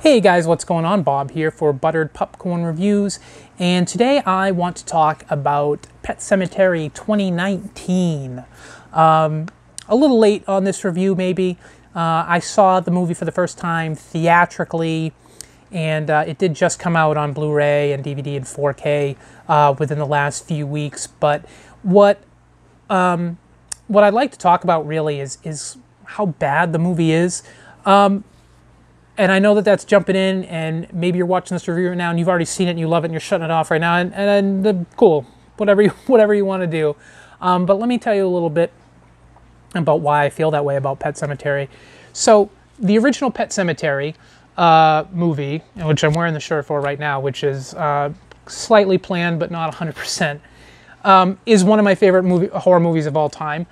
Hey guys, what's going on? Bob here for Buttered Popcorn Reviews, and today I want to talk about Pet Sematary 2019. A little late on this review maybe. I saw the movie for the first time theatrically, and it did just come out on Blu-ray and DVD and 4K within the last few weeks. But what I'd like to talk about really is how bad the movie is. And I know that that's jumping in, and maybe you're watching this review right now and you've already seen it and you love it and you're shutting it off right now, and cool, whatever you want to do. But let me tell you a little bit about why I feel that way about Pet Sematary. So the original Pet Sematary movie, which I'm wearing the shirt for right now, which is slightly planned but not 100%, is one of my favorite horror movies of all time.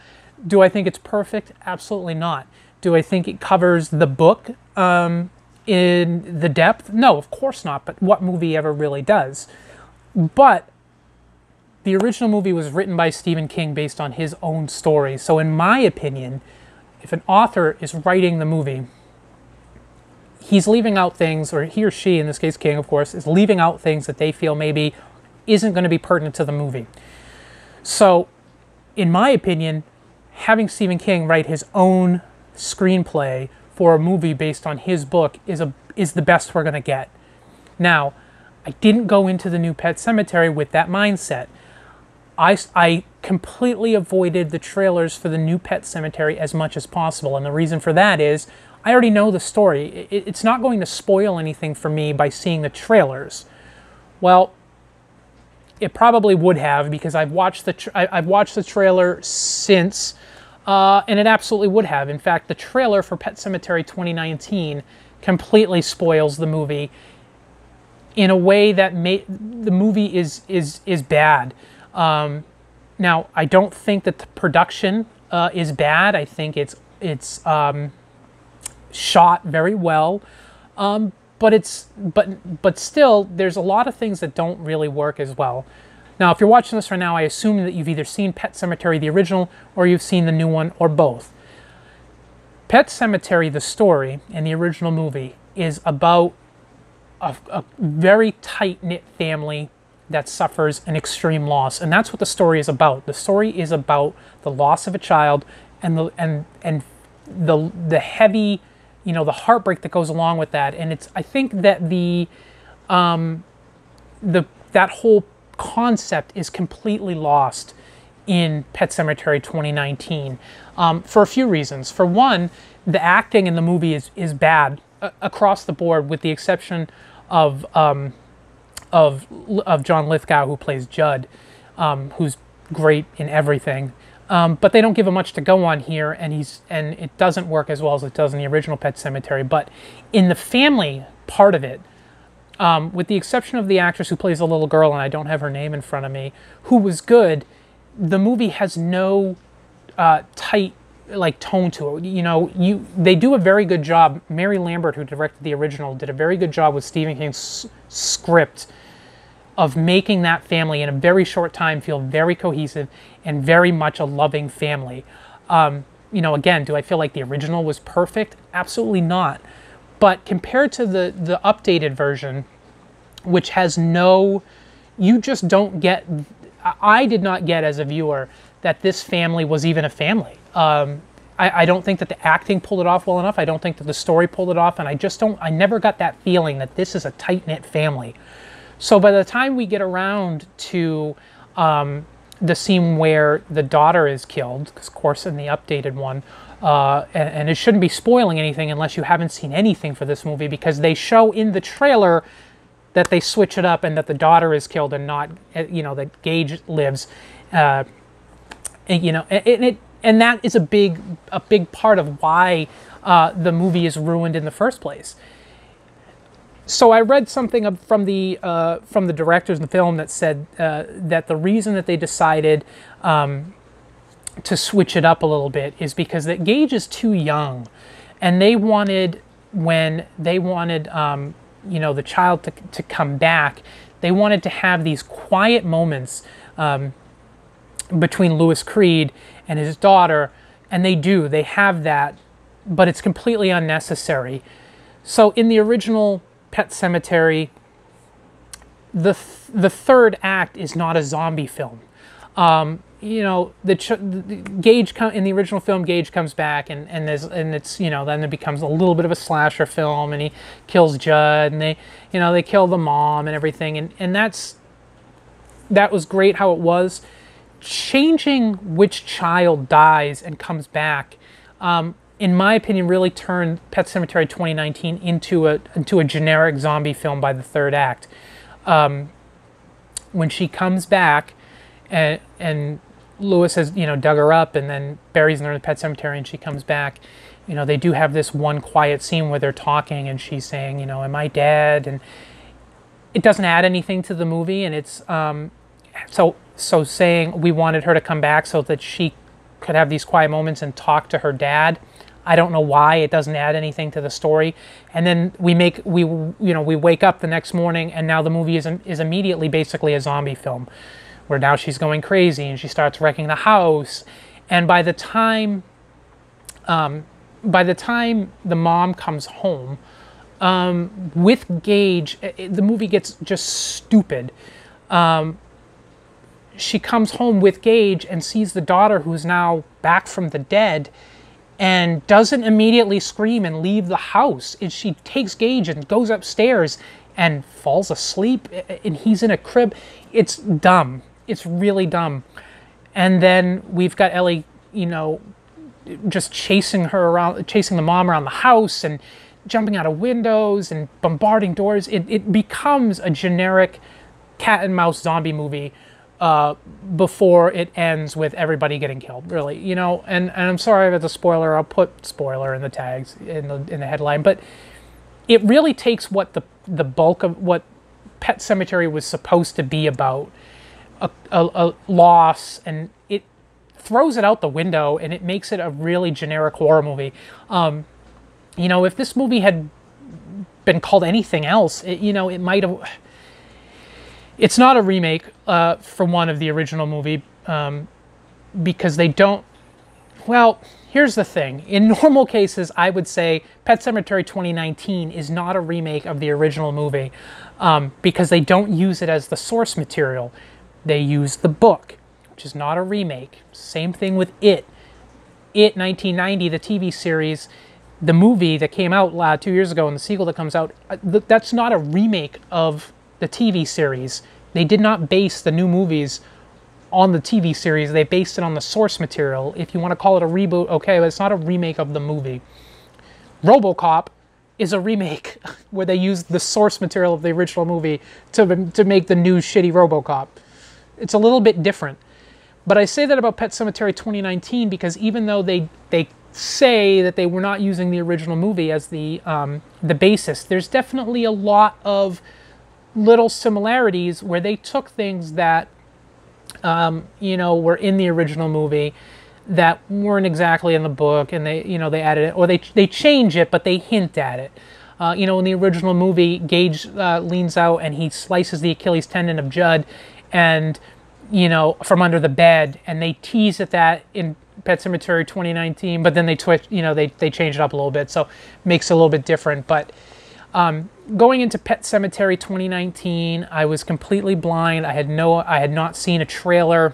Do I think it's perfect? Absolutely not. Do I think it covers the book in the depth? No, of course not, but what movie ever really does? But the original movie was written by Stephen King based on his own story. So in my opinion, if an author is writing the movie, he's leaving out things, or he or she, in this case King, of course, is leaving out things that they feel maybe isn't going to be pertinent to the movie. So in my opinion, having Stephen King write his own screenplay for a movie based on his book is the best we're going to get. Now, I didn't go into the new Pet Sematary with that mindset. I completely avoided the trailers for the new Pet Sematary as much as possible, and the reason for that is I already know the story. It's not going to spoil anything for me by seeing the trailers. Well, it probably would have, because I've watched the trailer since. And it absolutely would have. In fact, the trailer for Pet Sematary 2019 completely spoils the movie in a way that the movie is bad. Now, I don't think that the production is bad. I think it's shot very well, but still, there's a lot of things that don't really work as well. Now, if you're watching this right now, I assume that you've either seen Pet Sematary, the original, or you've seen the new one, or both. Pet Sematary, the story, and the original movie is about a very tight-knit family that suffers an extreme loss, and that's what the story is about. The story is about the loss of a child and the heavy, the heartbreak that goes along with that. And I think that that whole concept is completely lost in Pet Sematary 2019 for a few reasons. For one, the acting in the movie is bad across the board, with the exception of John Lithgow, who plays Judd, who's great in everything. But they don't give him much to go on here, and it doesn't work as well as it does in the original Pet Sematary. But in the family part of it, with the exception of the actress who plays the little girl, and I don't have her name in front of me, who was good, the movie has no tight tone to it. They do a very good job. Mary Lambert, who directed the original, did a very good job with Stephen King's script of making that family in a very short time feel very cohesive and very much a loving family. Again, do I feel like the original was perfect? Absolutely not. But compared to the updated version, which has you just don't get, I did not get as a viewer that this family was even a family. I don't think that the acting pulled it off well enough. I don't think that the story pulled it off, and I never got that feeling that this is a tight-knit family. So by the time we get around to the scene where the daughter is killed, because of course in the updated one, and it shouldn't be spoiling anything unless you haven't seen anything for this movie, because they show in the trailer that they switch it up and that the daughter is killed and not, that Gage lives, and that is a big part of why the movie is ruined in the first place. So I read something from the directors in the film that said that the reason that they decided to switch it up a little bit is because that Gage is too young, and they wanted, when they wanted the child to come back, they wanted to have these quiet moments between Louis Creed and his daughter, and they have that, but it's completely unnecessary. So in the original Pet Sematary, the third act is not a zombie film. You know, Gage in the original film, Gage comes back and it's, you know, then it becomes a little bit of a slasher film, and he kills Judd, and they kill the mom and everything, and that was great how it was. Changing which child dies and comes back, in my opinion, really turned Pet Sematary 2019 into a generic zombie film by the third act. When she comes back, and Lewis has, you know, dug her up and then buries her in the Pet Sematary, and she comes back, you know, they do have this one quiet scene where they're talking and she's saying, you know, am I dead? And it doesn't add anything to the movie, and it's so saying we wanted her to come back so that she could have these quiet moments and talk to her dad. I don't know why. It doesn't add anything to the story. And then we wake up the next morning, and now the movie is immediately basically a zombie film, where now she's going crazy and she starts wrecking the house. And by the time the mom comes home with Gage, the movie gets just stupid. She comes home with Gage and sees the daughter, who's now back from the dead, and doesn't immediately scream and leave the house. She takes Gage and goes upstairs and falls asleep, and he's in a crib. It's dumb. It's really dumb. And then we've got Ellie, you know, just chasing the mom around the house and jumping out of windows and bombarding doors. It becomes a generic cat and mouse zombie movie before it ends with everybody getting killed, really, you know. And I'm sorry if it's a spoiler. I'll put spoiler in the tags in the headline, but it really takes what the bulk of what Pet Sematary was supposed to be about, a loss, and it throws it out the window, and it makes it a really generic horror movie. You know, if this movie had been called anything else, it might have. It's not a remake, for one, of the original movie, because they don't. Well, here's the thing. In normal cases, I would say Pet Sematary 2019 is not a remake of the original movie, because they don't use it as the source material. They use the book, which is not a remake. Same thing with It. It 1990, the TV series, the movie that came out 2 years ago, and the sequel that comes out, that's not a remake of the TV series. They did not base the new movies on the TV series. They based it on the source material. If you want to call it a reboot, okay, but it's not a remake of the movie. RoboCop is a remake where they used the source material of the original movie to make the new shitty RoboCop. It's a little bit different. But I say that about Pet Sematary 2019 because even though they say that they were not using the original movie as the basis, there's definitely a lot of little similarities where they took things that were in the original movie that weren't exactly in the book, and they added it, or they change it, but they hint at it. In the original movie, Gage leans out and he slices the Achilles tendon of Judd, and from under the bed, and they tease at that in Pet Sematary 2019, but then they they change it up a little bit, so it makes it a little bit different. But going into Pet Sematary 2019, I was completely blind. I had not seen a trailer.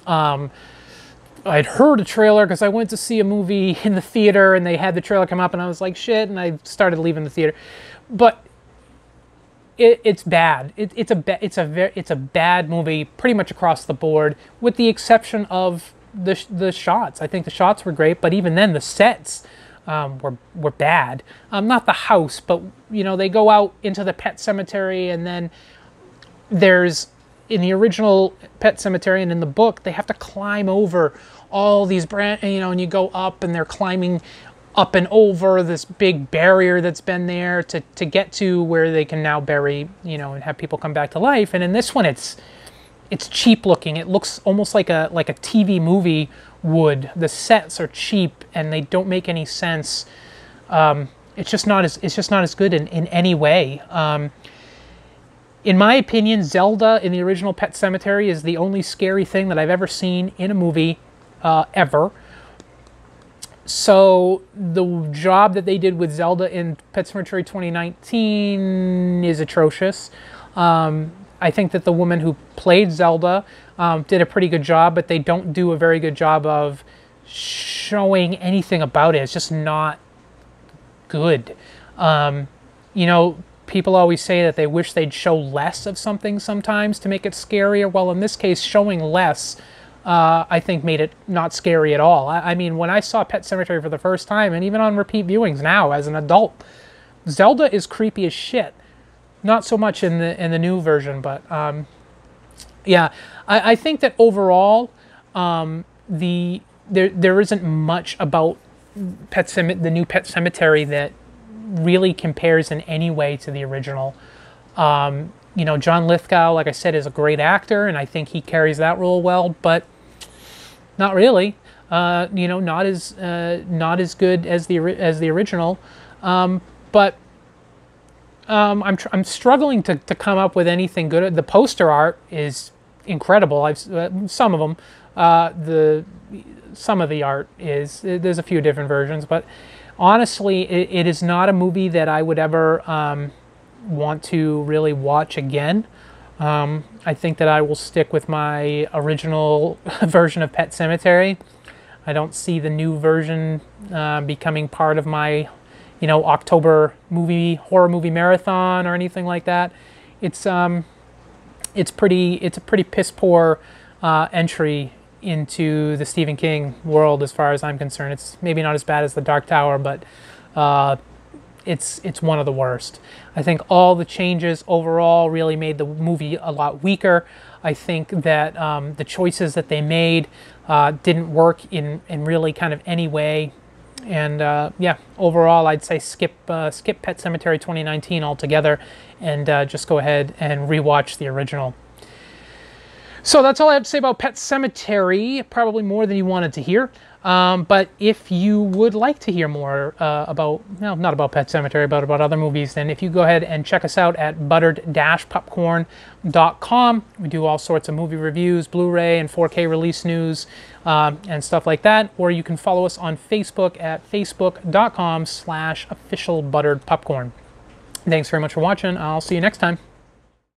I'd heard a trailer because I went to see a movie in the theater and they had the trailer come up, and I was like, shit, and I started leaving the theater. But it's bad. It's a bad movie pretty much across the board, with the exception of the shots. I think the shots were great, but even then the sets were bad. Not the house, but they go out into the Pet Sematary, and then there's, in the original Pet Sematary and in the book, they have to climb over all these and you go up, and they're climbing up and over this big barrier that's been there to get to where they can now bury, and have people come back to life. And in this one, it's cheap looking. It looks almost like a TV movie would. The sets are cheap and they don't make any sense. It's just not as good in any way. In my opinion, Zelda in the original Pet Sematary is the only scary thing that I've ever seen in a movie, ever. So the job that they did with Zelda in Pet Sematary 2019 is atrocious. I think that the woman who played Zelda did a pretty good job, but they don't do a very good job of showing anything about it. It's just not good. You know, people always say that they wish they'd show less of something sometimes to make it scarier. Well, in this case, showing less, I think, made it not scary at all. I mean, when I saw Pet Sematary for the first time, and even on repeat viewings now as an adult, Zelda is creepy as shit. Not so much in the new version, but yeah, I think that overall, there isn't much about the new Pet Sematary that really compares in any way to the original. You know, John Lithgow, like I said, is a great actor, and I think he carries that role well, but not really. You know, not as good as the original. But I'm struggling to come up with anything good. The poster art is incredible. Some of them. Some of the art is, there's a few different versions, but honestly, it is not a movie that I would ever want to really watch again. I think that I will stick with my original version of Pet Sematary. I don't see the new version becoming part of my, you know, October horror movie marathon or anything like that. It's a pretty piss poor entry into the Stephen King world as far as I'm concerned. It's maybe not as bad as The Dark Tower, but it's one of the worst. I think all the changes overall really made the movie a lot weaker. I think that the choices that they made didn't work in really kind of any way. And yeah, overall, I'd say skip Pet Sematary 2019 altogether, and just go ahead and rewatch the original. So that's all I have to say about Pet Sematary, probably more than you wanted to hear. But if you would like to hear more about, no, not about Pet Sematary, but about other movies, then if you go ahead and check us out at buttered-popcorn.com. We do all sorts of movie reviews, Blu-ray and 4K release news, and stuff like that. Or you can follow us on Facebook at facebook.com/officialbutteredpopcorn. Thanks very much for watching. I'll see you next time.